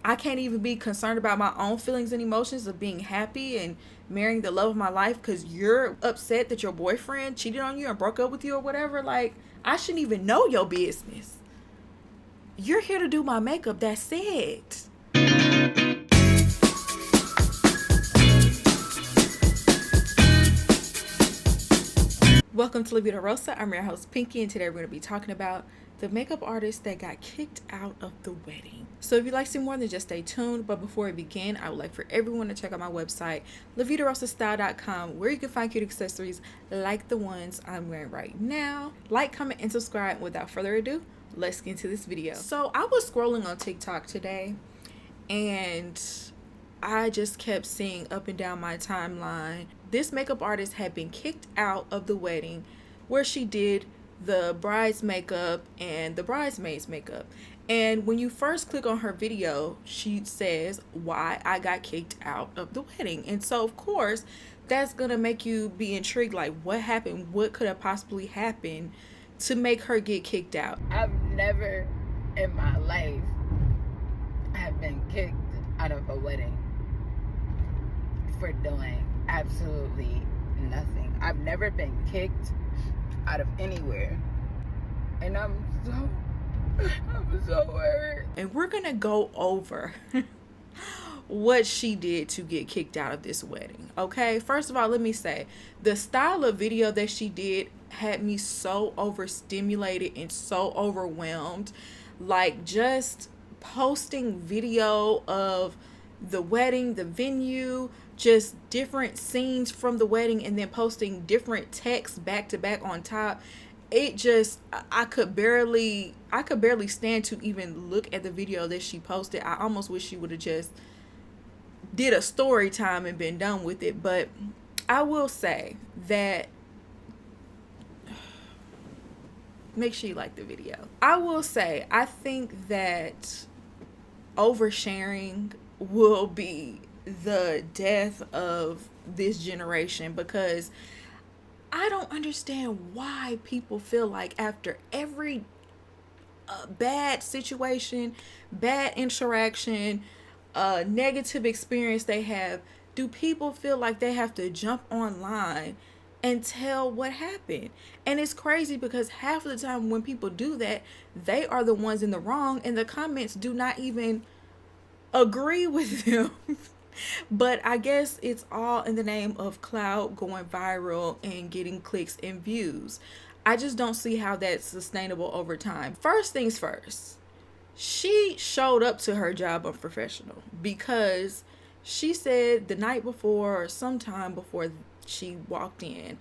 I can't even be concerned about my own feelings and emotions of being happy and marrying the love of my life because you're upset that your boyfriend cheated on you and broke up with you or whatever. Like, I shouldn't even know your business. You're here to do my makeup. That's it. Welcome to La Vida Rosa. I'm your host, Pinky, and today we're going to be talking about the makeup artist that got kicked out of the wedding. So if you'd like to see more, then just stay tuned. But before we begin, I would like for everyone to check out my website, lavidarosastyle.com, where you can find cute accessories like the ones I'm wearing right now. Like, comment, and subscribe. Without further ado, let's get into this video. So I was scrolling on TikTok today, and I just kept seeing up and down my timeline. This makeup artist had been kicked out of the wedding where she did the bride's makeup and the bridesmaid's makeup. And when you first click on her video, she says why I got kicked out of the wedding. And so, of course, that's going to make you be intrigued, like what happened? What could have possibly happened to make her get kicked out? I've never in my life have been kicked out of a wedding for doing absolutely nothing. I've never been kicked out of anywhere, and I'm so hurt. And we're gonna go over what she did to get kicked out of this wedding. Okay, first of all, let me say the style of video that she did had me so overstimulated and so overwhelmed. Like, just posting video of the wedding, the venue, just different scenes from the wedding, and then posting different texts back to back on top. It just, I could barely stand to even look at the video that she posted. I almost wish she would have just did a story time and been done with it. But I will say that, make sure you like the video. I will say, I think that oversharing will be the death of this generation, because I don't understand why people feel like after every bad situation, bad interaction, negative experience they have, do people feel like they have to jump online and tell what happened? And it's crazy because half of the time when people do that, they are the ones in the wrong, and the comments do not even agree with them. But I guess it's all in the name of clout, going viral, and getting clicks and views. I just don't see how that's sustainable over time. First things first, she showed up to her job unprofessional, because she said the night before or sometime before she walked in,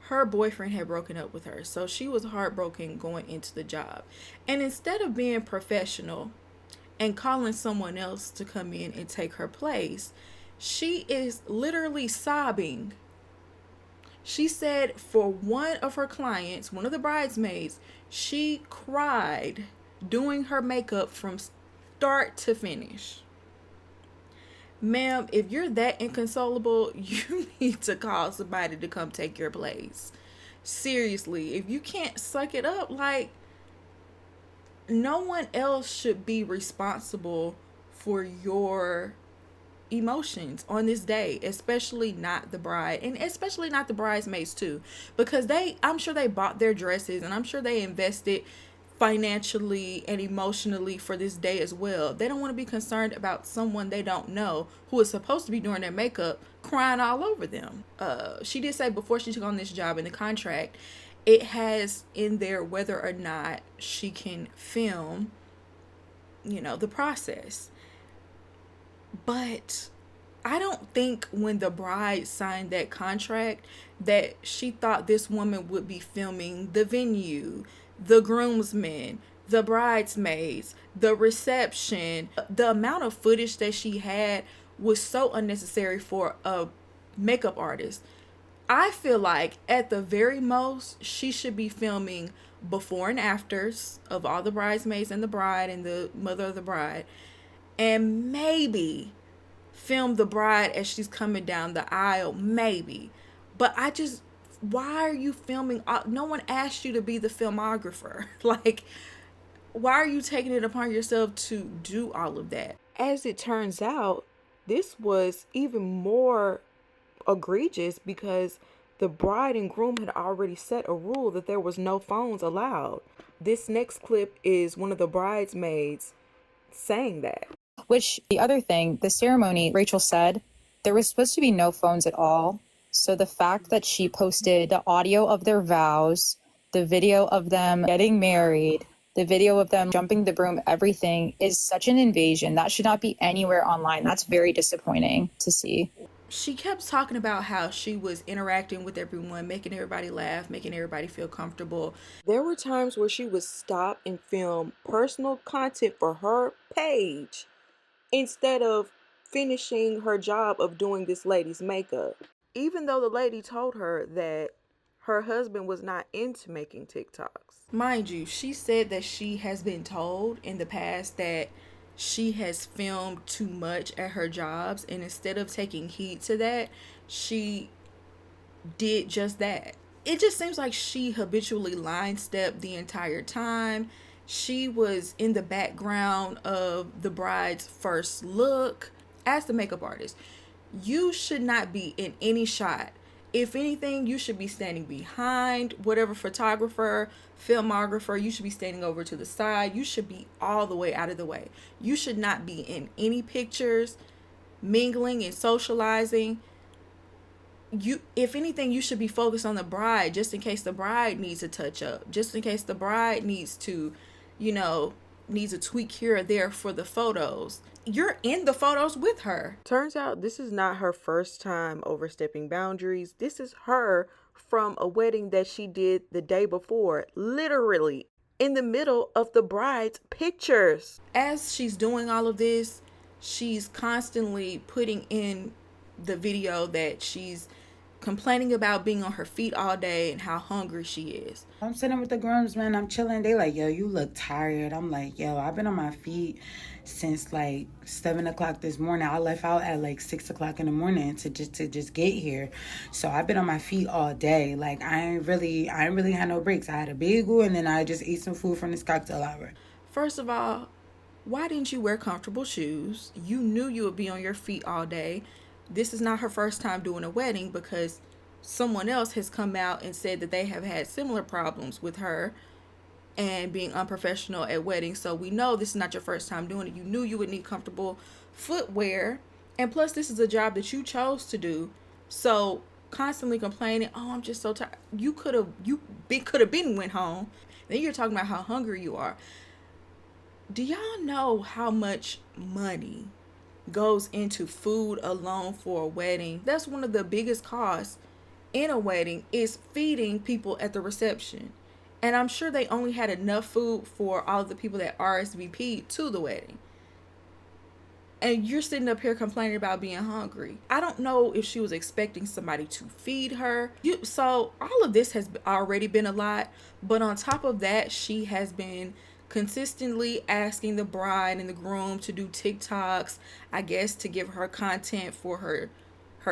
her boyfriend had broken up with her. So she was heartbroken going into the job. And instead of being professional and calling someone else to come in and take her place, she is literally sobbing. She said for one of her clients, one of the bridesmaids, she cried doing her makeup from start to finish. Ma'am, if you're that inconsolable, you need to call somebody to come take your place. Seriously, if you can't suck it up, like, no one else should be responsible for your emotions on this day, especially not the bride, and especially not the bridesmaids too, because I'm sure they bought their dresses, and I'm sure they invested financially and emotionally for this day as well. They don't want to be concerned about someone they don't know who is supposed to be doing their makeup crying all over them. She did say before she took on this job in the contract, it has in there whether or not she can film, the process. But I don't think when the bride signed that contract that she thought this woman would be filming the venue, the groomsmen, the bridesmaids, the reception. The amount of footage that she had was so unnecessary for a makeup artist. I feel like at the very most, she should be filming before and afters of all the bridesmaids and the bride and the mother of the bride, and maybe film the bride as she's coming down the aisle, maybe. But why are you filming? No one asked you to be the filmographer. Like, why are you taking it upon yourself to do all of that? As it turns out, this was even more egregious because the bride and groom had already set a rule that there was no phones allowed. This next clip is one of the bridesmaids saying that. Which, the other thing, the ceremony, Rachel said, there was supposed to be no phones at all. So the fact that she posted the audio of their vows, the video of them getting married, the video of them jumping the broom, everything is such an invasion. That should not be anywhere online. That's very disappointing to see. She kept talking about how she was interacting with everyone, making everybody laugh, making everybody feel comfortable. There were times where she would stop and film personal content for her page instead of finishing her job of doing this lady's makeup. Even though the lady told her that her husband was not into making TikToks. Mind you, she said that she has been told in the past that she has filmed too much at her jobs, and instead of taking heed to that, she did just that. It just seems like she habitually line stepped the entire time. She was in the background of the bride's first look. As the makeup artist, you should not be in any shot. If anything, you should be standing behind whatever photographer, filmographer. You should be standing over to the side. You should be all the way out of the way. You should not be in any pictures, mingling and socializing. If anything, you should be focused on the bride, just in case the bride needs a touch up, just in case the bride needs to, needs a tweak here or there for the photos. You're in the photos with her. Turns out this is not her first time overstepping boundaries. This is her from a wedding that she did the day before, literally in the middle of the bride's pictures. As she's doing all of this, she's constantly putting in the video that she's complaining about being on her feet all day and how hungry she is. I'm sitting with the grooms, man. I'm chilling. They like, yo, you look tired. I'm like, yo, I've been on my feet since like 7 o'clock this morning. I left out at like 6 o'clock in the morning to just get here. So I've been on my feet all day. Like I ain't really had no breaks. I had a bagel and then I just ate some food from this cocktail hour. First of all, why didn't you wear comfortable shoes? You knew you would be on your feet all day. This is not her first time doing a wedding, because someone else has come out and said that they have had similar problems with her and being unprofessional at weddings. So we know this is not your first time doing it. You knew you would need comfortable footwear. And plus, this is a job that you chose to do. So constantly complaining, oh, I'm just so tired. You could have been went home. Then you're talking about how hungry you are. Do y'all know how much money goes into food alone for a wedding? That's one of the biggest costs in a wedding, is feeding people at the reception. And I'm sure they only had enough food for all of the people that RSVP'd to the wedding. And you're sitting up here complaining about being hungry. I don't know if she was expecting somebody to feed her. So all of this has already been a lot. But on top of that, she has been consistently asking the bride and the groom to do TikToks, I guess to give her content for her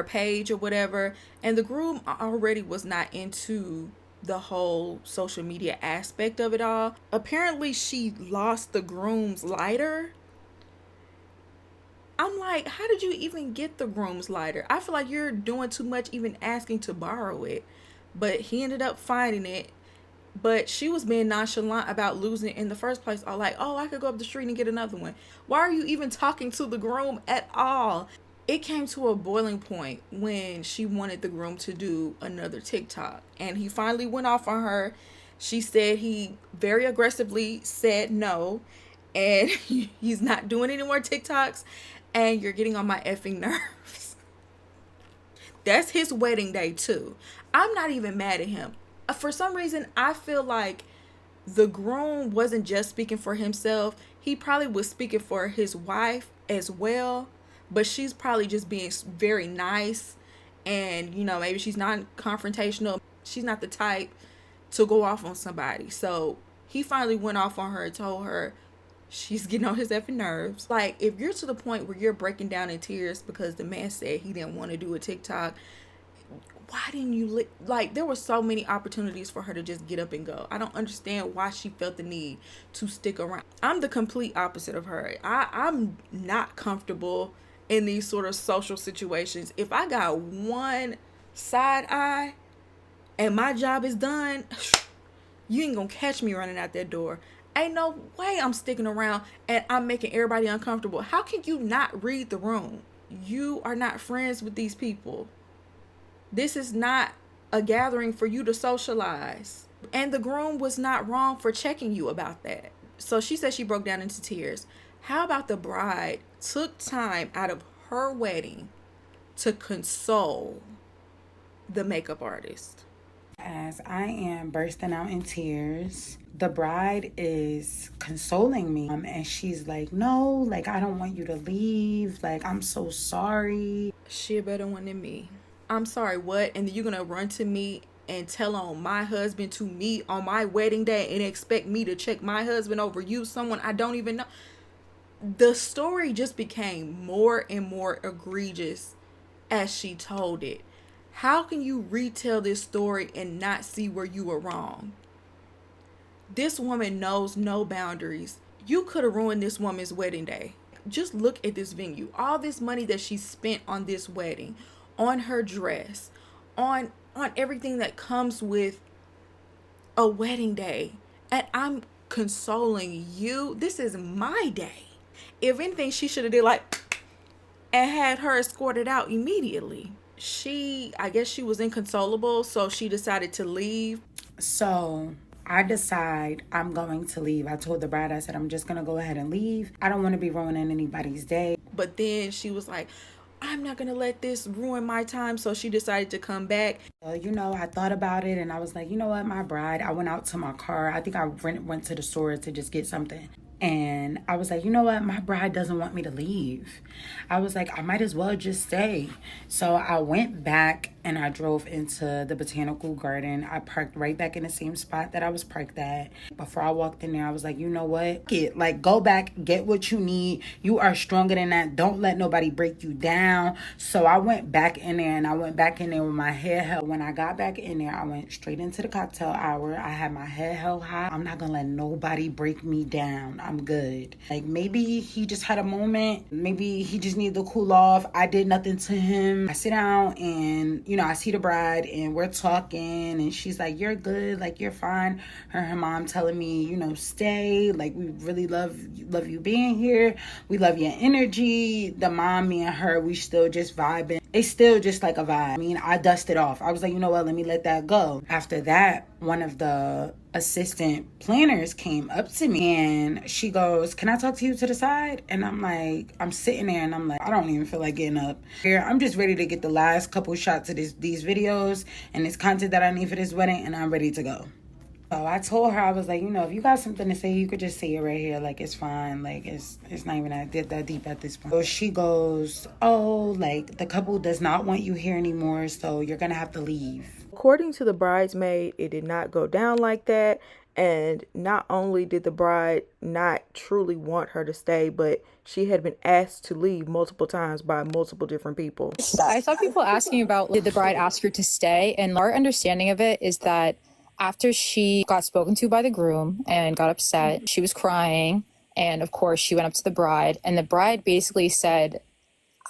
page or whatever. And the groom already was not into the whole social media aspect of it all. Apparently she lost the groom's lighter. I'm like, how did you even get the groom's lighter? I feel like you're doing too much even asking to borrow it. But he ended up finding it. But she was being nonchalant about losing it in the first place. All like, oh, I could go up the street and get another one. Why are you even talking to the groom at all? It came to a boiling point when she wanted the groom to do another TikTok. And he finally went off on her. She said he very aggressively said no. And he's not doing any more TikToks. And you're getting on my effing nerves. That's his wedding day too. I'm not even mad at him. For some reason, I feel like the groom wasn't just speaking for himself. He probably was speaking for his wife as well. But she's probably just being very nice. And, maybe she's not confrontational. She's not the type to go off on somebody. So he finally went off on her and told her she's getting on his effing nerves. Like, if you're to the point where you're breaking down in tears because the man said he didn't want to do a TikTok, why didn't you like, there were so many opportunities for her to just get up and go. I don't understand why she felt the need to stick around. I'm the complete opposite of her. I'm not comfortable in these sort of social situations. If I got one side eye and my job is done, you ain't gonna catch me running out that door. Ain't no way I'm sticking around and I'm making everybody uncomfortable. How can you not read the room? You are not friends with these people. This is not a gathering for you to socialize. And the groom was not wrong for checking you about that. So she said she broke down into tears. How about the bride took time out of her wedding to console the makeup artist? As I am bursting out in tears, the bride is consoling me. And she's like, no, like, I don't want you to leave. Like, I'm so sorry. She a better one than me. I'm sorry, what? And then you're going to run to me and tell on my husband to me on my wedding day and expect me to check my husband over you, someone I don't even know. The story just became more and more egregious as she told it. How can you retell this story and not see where you were wrong? This woman knows no boundaries. You could have ruined this woman's wedding day. Just look at this venue. All this money that she spent on this wedding, on her dress, on everything that comes with a wedding day. And I'm consoling you. This is my day. If anything, she should have did like and had her escorted out immediately. I guess she was inconsolable, so she decided to leave. So I decide I'm going to leave. I told the bride, I said, I'm just going to go ahead and leave. I don't want to be ruining anybody's day. But then she was like, I'm not going to let this ruin my time. So she decided to come back. I thought about it and I was like, you know what, my bride, I went out to my car. I think I went to the store to just get something. And I was like, you know what? My bride doesn't want me to leave. I was like, I might as well just stay. So I went back and I drove into the botanical garden. I parked right back in the same spot that I was parked at. Before I walked in there, I was like, you know what? Go back, get what you need. You are stronger than that. Don't let nobody break you down. So I went back in there and I went back in there with my head held. When I got back in there, I went straight into the cocktail hour. I had my head held high. I'm not going to let nobody break me down. I'm good. Like, maybe he just had a moment. Maybe he just needed to cool off. I did nothing to him. I sit down and, I see the bride and we're talking and she's like, you're good. Like, you're fine. Her mom telling me, stay. Like, we really love you being here. We love your energy. The mom, me and her, we still just vibing. It's still just like a vibe. I mean, I dusted off. I was like, you know what? Let me let that go. After that, one of the assistant planners came up to me and she goes, can I talk to you to the side? And I'm like, I'm sitting there and I'm like, I don't even feel like getting up here. I'm just ready to get the last couple shots of these videos and this content that I need for this wedding, and I'm ready to go. So I told her, I was like, if you got something to say, you could just say it right here. Like, it's fine. Like, it's not even that deep at this point. So she goes, oh, like, the couple does not want you here anymore, so you're going to have to leave. According to the bridesmaid, it did not go down like that. And not only did the bride not truly want her to stay, but she had been asked to leave multiple times by multiple different people. I saw people asking about, did the bride ask her to stay? And our understanding of it is that after she got spoken to by the groom and got upset, she was crying. And of course, she went up to the bride and the bride basically said,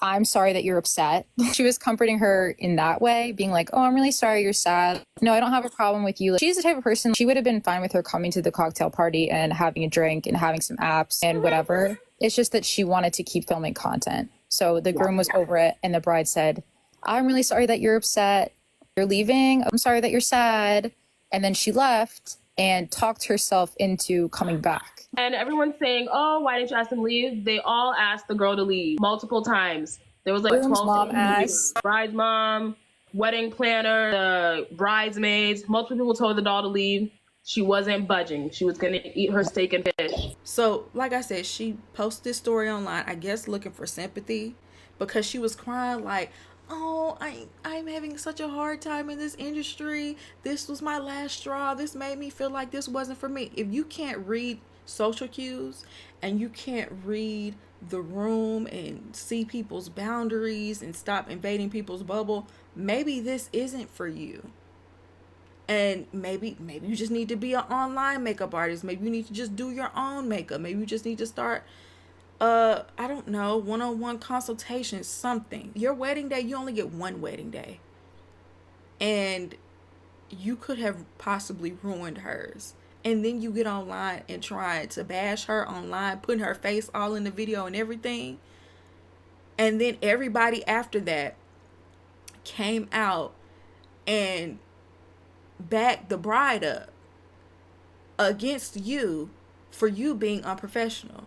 I'm sorry that you're upset. She was comforting her in that way, being like, oh, I'm really sorry you're sad. No, I don't have a problem with you. She's the type of person, she would have been fine with her coming to the cocktail party and having a drink and having some apps and whatever. It's just that she wanted to keep filming content. So the groom was over it and the bride said, I'm really sorry that you're upset. You're leaving. I'm sorry that you're sad. And then she left and talked herself into coming back. And everyone's saying, oh, why didn't you ask them to leave? They all asked the girl to leave multiple times. There was like 12 mom asked. Bride's mom, wedding planner, the bridesmaids. Multiple people told the doll to leave. She wasn't budging. She was going to eat her steak and fish. So, like I said, she posted this story online, I guess looking for sympathy, because she was crying like, oh, I'm having such a hard time in this industry. This was my last straw. This made me feel like this wasn't for me. If you can't read social cues and you can't read the room and see people's boundaries and stop invading people's bubble, maybe this isn't for you. And maybe you just need to be an online makeup artist. Maybe you need to just do your own makeup. Maybe you just need to start I don't know, one-on-one consultation, something. Your wedding day, you only get one wedding day. And you could have possibly ruined hers. And then you get online and try to bash her online, putting her face all in the video and everything. And then everybody after that came out and backed the bride up against you for you being unprofessional.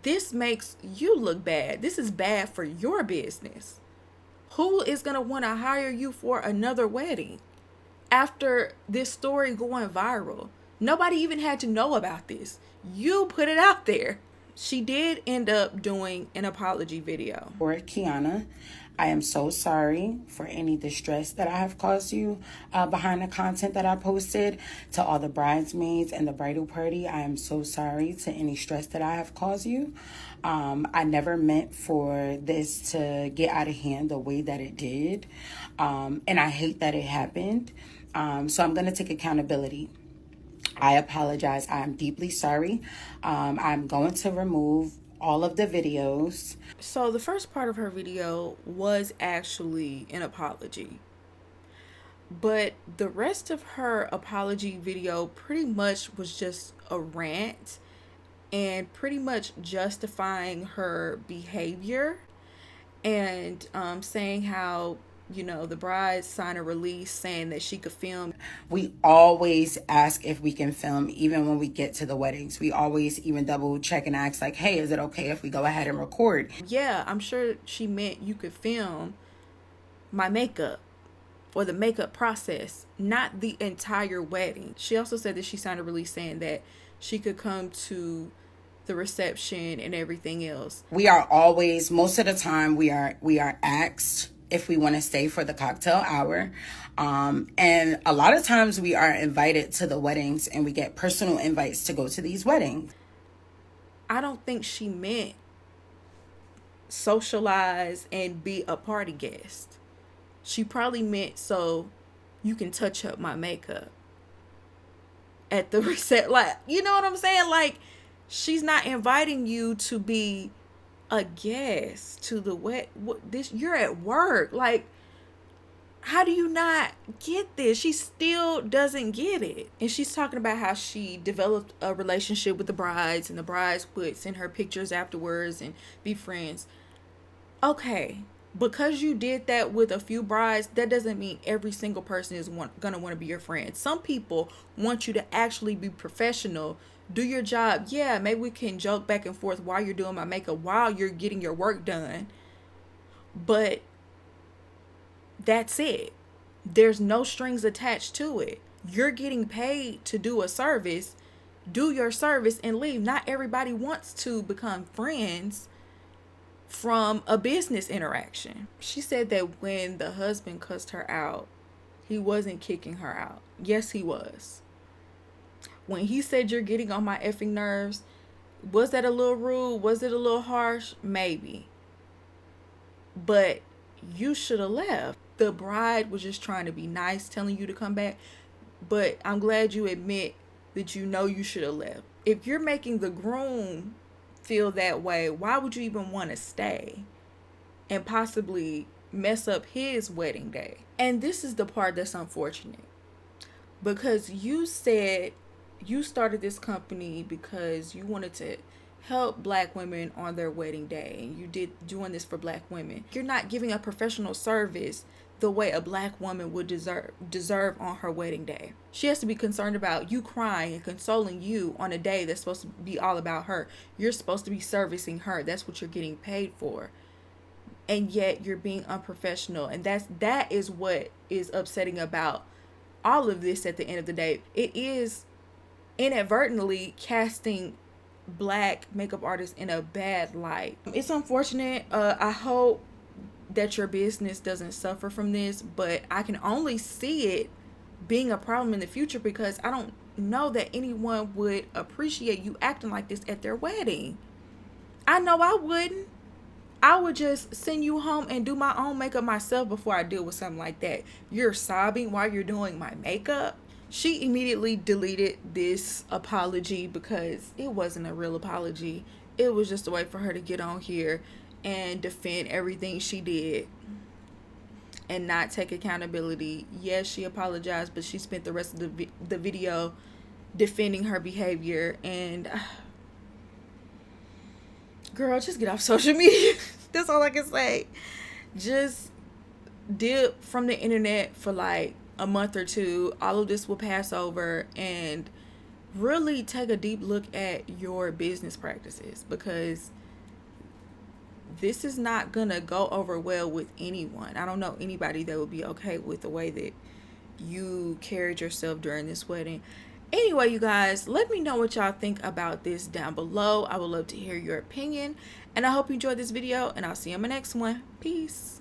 This makes you look bad. This is bad for your business. Who is going to want to hire you for another wedding after this story going viral? Nobody even had to know about this. You put it out there. She did end up doing an apology video. For Kiana, I am so sorry for any distress that I have caused you behind the content that I posted. To all the bridesmaids and the bridal party, I am so sorry to any stress that I have caused you. I never meant for this to get out of hand the way that it did. And I hate that it happened. So I'm going to take accountability. I apologize. I'm deeply sorry. I'm going to remove all of the videos. So the first part of her video was actually an apology. But the rest of her apology video pretty much was just a rant and pretty much justifying her behavior and saying how, you know, the bride signed a release saying that she could film. We always ask if we can film, even when we get to the weddings. We always even double check and ask like, hey, is it okay if we go ahead and record? Yeah, I'm sure she meant you could film my makeup or the makeup process, not the entire wedding. She also said that she signed a release saying that she could come to the reception and everything else. We are always, most of the time, we are asked if we want to stay for the cocktail hour. And a lot of times we are invited to the weddings and we get personal invites to go to these weddings. I don't think she meant socialize and be a party guest. She probably meant so you can touch up my makeup at the reset. Like, you know what I'm saying? Like, she's not inviting you to be a guest to the this. You're at work. Like, how do you not get this? She still doesn't get it. And she's talking about how she developed a relationship with the brides and the brides would send her pictures afterwards and be friends. Okay, because you did that with a few brides, that doesn't mean every single person is gonna want to be your friend. Some people want you to actually be professional, do your job. Yeah, maybe we can joke back and forth while you're doing my makeup, while you're getting your work done. But that's it. There's no strings attached to it. You're getting paid to do a service. Do your service and leave. Not everybody wants to become friends from a business interaction. She said that when the husband cussed her out, he wasn't kicking her out. Yes, he was. When he said you're getting on my effing nerves, was that a little rude? Was it a little harsh? Maybe. But you should have left. The bride was just trying to be nice, telling you to come back. But I'm glad you admit that you know you should have left. If you're making the groom feel that way, why would you even want to stay and possibly mess up his wedding day? And this is the part that's unfortunate, because you said you started this company because you wanted to help black women on their wedding day, and you did doing this for black women. You're not giving a professional service the way a black woman would deserve on her wedding day. She has to be concerned about you crying and consoling you on a day that's supposed to be all about her. You're supposed to be servicing her. That's what you're getting paid for. And yet you're being unprofessional. And that is what is upsetting about all of this at the end of the day. It is inadvertently casting black makeup artists in a bad light. It's unfortunate. I hope that your business doesn't suffer from this, but I can only see it being a problem in the future, because I don't know that anyone would appreciate you acting like this at their wedding. I know I wouldn't. I would just send you home and do my own makeup myself before I deal with something like that. You're sobbing while you're doing my makeup. She immediately deleted this apology because it wasn't a real apology. It was just a way for her to get on here and defend everything she did and not take accountability. Yes, she apologized, but she spent the rest of the video defending her behavior. And girl, just get off social media. That's all I can say. Just dip from the internet for like a month or two. All of this will pass over, and really take a deep look at your business practices, because this is not gonna go over well with anyone. I don't know anybody that would be okay with the way that you carried yourself during this wedding. Anyway, you guys, let me know what y'all think about this down below. I would love to hear your opinion, and I hope you enjoyed this video, and I'll see you in my next one. Peace.